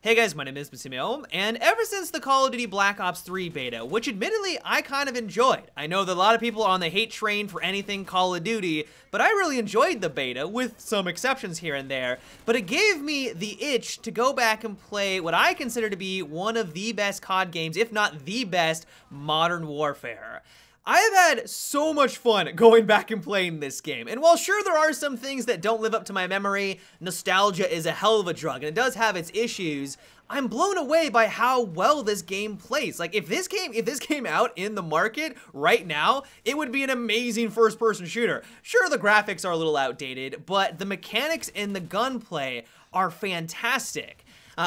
Hey guys, my name is Massimo, and ever since the Call of Duty Black Ops 3 beta, which admittedly I kind of enjoyed. I know that a lot of people are on the hate train for anything Call of Duty, but I really enjoyed the beta, with some exceptions here and there, but it gave me the itch to go back and play what I consider to be one of the best COD games, if not the best, Modern Warfare. I have had so much fun going back and playing this game, and while sure there are some things that don't live up to my memory, nostalgia is a hell of a drug, and it does have its issues, I'm blown away by how well this game plays. Like, if this came out in the market right now, it would be an amazing first-person shooter. Sure, the graphics are a little outdated, but the mechanics and the gunplay are fantastic.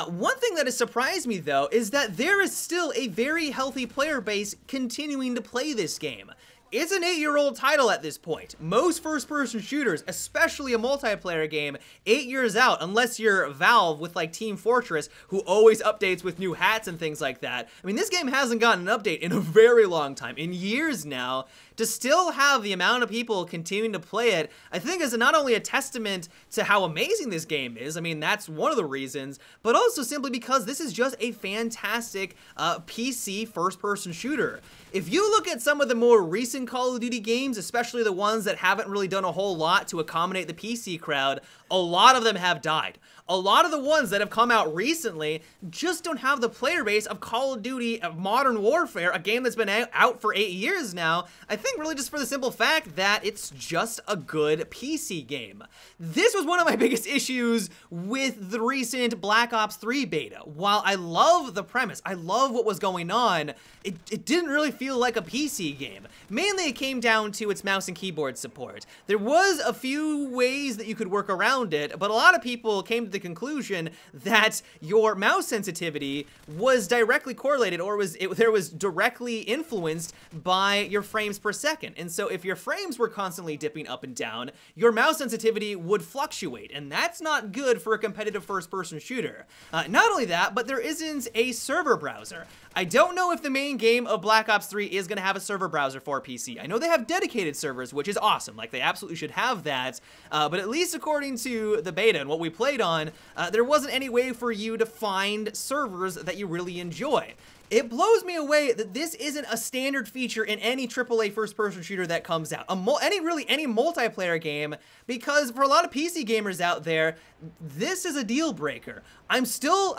One thing that has surprised me, though, is that there is still a very healthy player base continuing to play this game. It's an 8-year-old title at this point. Most first-person shooters, especially a multiplayer game, 8 years out, unless you're Valve with like Team Fortress, who always updates with new hats and things like that. I mean, this game hasn't gotten an update in a very long time, in years now. To still have the amount of people continuing to play it, I think is not only a testament to how amazing this game is, I mean, that's one of the reasons, but also simply because this is just a fantastic PC first-person shooter. If you look at some of the more recent Call of Duty games, especially the ones that haven't really done a whole lot to accommodate the PC crowd, a lot of them have died. A lot of the ones that have come out recently just don't have the player base of Call of Duty of Modern Warfare, a game that's been out for 8 years now, I think really just for the simple fact that it's just a good PC game. This was one of my biggest issues with the recent Black Ops 3 beta. While I love the premise, I love what was going on, it didn't really feel like a PC game. Mainly it came down to its mouse and keyboard support. There was a few ways that you could work around it, but a lot of people came to the conclusion that your mouse sensitivity was directly correlated, or there was directly influenced by your frames per second. And so if your frames were constantly dipping up and down, your mouse sensitivity would fluctuate, and that's not good for a competitive first-person shooter. Not only that, but there isn't a server browser. I don't know if the main game of Black Ops 3 is going to have a server browser for PC. I know they have dedicated servers, which is awesome. Like, they absolutely should have that. But at least according to the beta and what we played on, there wasn't any way for you to find servers that you really enjoy. It blows me away that this isn't a standard feature in any AAA first-person shooter that comes out. Any multiplayer game, because for a lot of PC gamers out there, this is a deal breaker. I'm still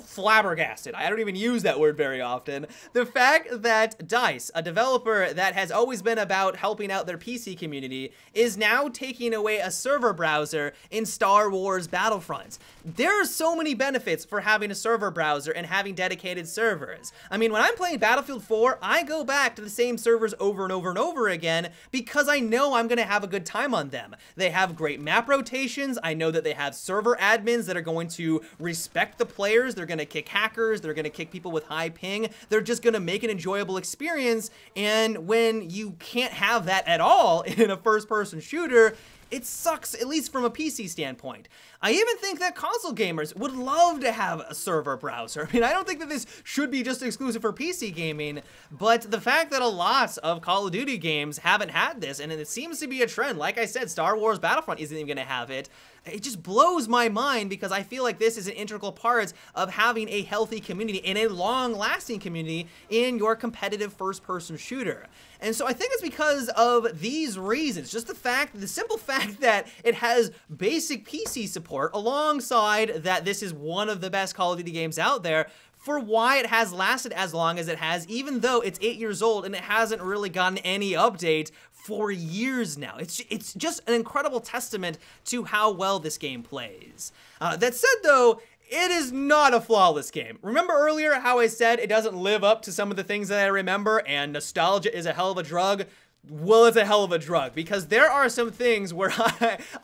flabbergasted. I don't even use that word very often. The fact that DICE, a developer that has always been about helping out their PC community, is now taking away a server browser in Star Wars Battlefront. There are so many benefits for having a server browser and having dedicated servers. I mean, when I'm playing Battlefield 4, I go back to the same servers over and over and over again because I know I'm going to have a good time on them. They have great map rotations. I know that they have server admins that are going to respect the players. They're going to kick hackers. They're going to kick people with high ping. They're just going to make an enjoyable experience. And when you can't have that at all in a first-person shooter, it sucks, at least from a PC standpoint. I even think that console gamers would love to have a server browser. I mean, I don't think that this should be just exclusive for PC gaming, but the fact that a lot of Call of Duty games haven't had this, and it seems to be a trend. Like I said, Star Wars Battlefront isn't even gonna have it. It just blows my mind because I feel like this is an integral part of having a healthy community and a long-lasting community in your competitive first-person shooter. And so I think it's because of these reasons. Just the simple fact that it has basic PC support alongside that this is one of the best Call of Duty games out there, for why it has lasted as long as it has, even though it's 8 years old and it hasn't really gotten any update for years now. It's just an incredible testament to how well this game plays. That said, though, it is not a flawless game. Remember earlier how I said it doesn't live up to some of the things that I remember, and nostalgia is a hell of a drug? Well, it's a hell of a drug, because there are some things where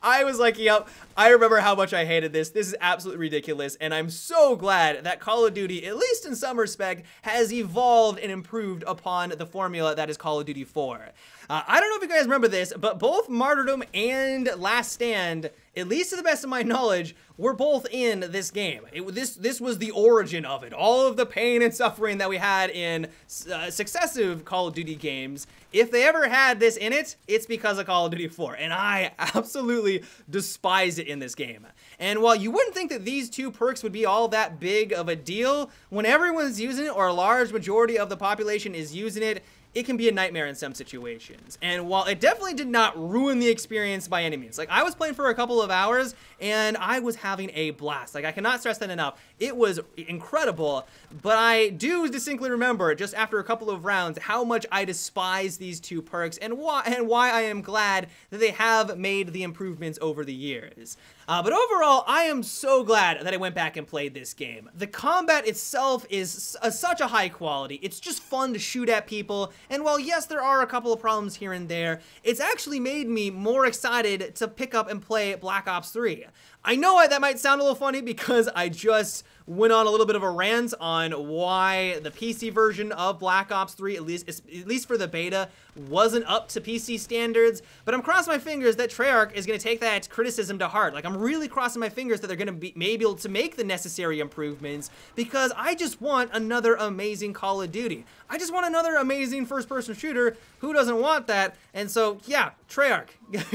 I was like, yep, I remember how much I hated this. This is absolutely ridiculous, and I'm so glad that Call of Duty, at least in some respect, has evolved and improved upon the formula that is Call of Duty 4. I don't know if you guys remember this, but both Martyrdom and Last Stand at least to the best of my knowledge, were both in this game. This was the origin of it. All of the pain and suffering that we had in successive Call of Duty games, if they ever had this in it, it's because of Call of Duty 4, and I absolutely despise it in this game. And while you wouldn't think that these two perks would be all that big of a deal, when everyone's using it, or a large majority of the population is using it, it can be a nightmare in some situations. And while it definitely did not ruin the experience by any means, like I was playing for a couple of hours and I was having a blast. Like I cannot stress that enough. It was incredible, but I do distinctly remember just after a couple of rounds how much I despise these two perks and why I am glad that they have made the improvements over the years. But overall, I am so glad that I went back and played this game. The combat itself is such a high quality. It's just fun to shoot at people, and while yes, there are a couple of problems here and there, it's actually made me more excited to pick up and play Black Ops 3. I know that might sound a little funny because I just went on a little bit of a rant on why the PC version of Black Ops 3, at least for the beta, wasn't up to PC standards, but I'm crossing my fingers that Treyarch is going to take that criticism to heart. Like, I'm really crossing my fingers that they're going to be maybe able to make the necessary improvements, because I just want another amazing Call of Duty. I just want another amazing first-person shooter. Who doesn't want that? And so, yeah, Treyarch,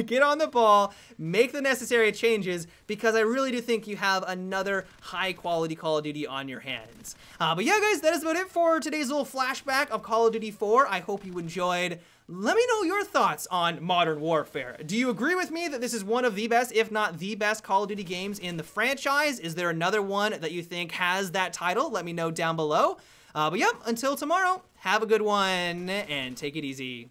get on the ball, make the necessary changes, because I really do think you have another high-quality Call of Duty on your hands. But yeah, guys, that is about it for today's little flashback of Call of Duty 4. I hope you enjoyed. Let me know your thoughts on Modern Warfare. Do you agree with me that this is one of the best, if not the best, Call of Duty games in the franchise? Is there another one that you think has that title? Let me know down below. But yeah, until tomorrow, have a good one and take it easy.